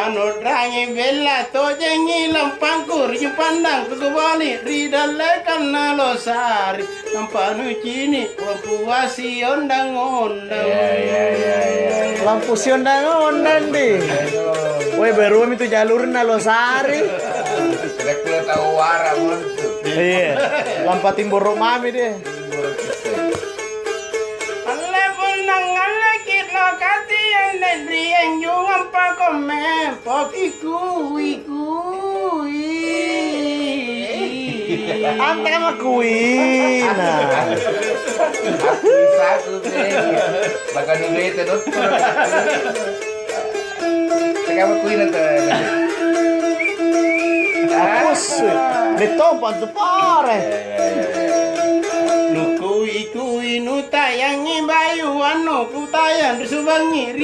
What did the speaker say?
Manut rangi bella to jengi lampangkur yu pandang ku bali ridale kana losari lampanu cini lampu wasi ondang-ondang. Lampu si ondang-ondang di. Woi baru itu jalur Losari. Tidak perlu tahu warna muncul. Iya. Lampa timbur mami deh. Yang jungan pakome pokiku Ante sama kuih. Nah. Bisa tuh bahkan duit itu. Sekarang kuih nanti. Apus. Ditompan tuh pare. Nukui nu tayangi bayu anu ku tayang di Subangi.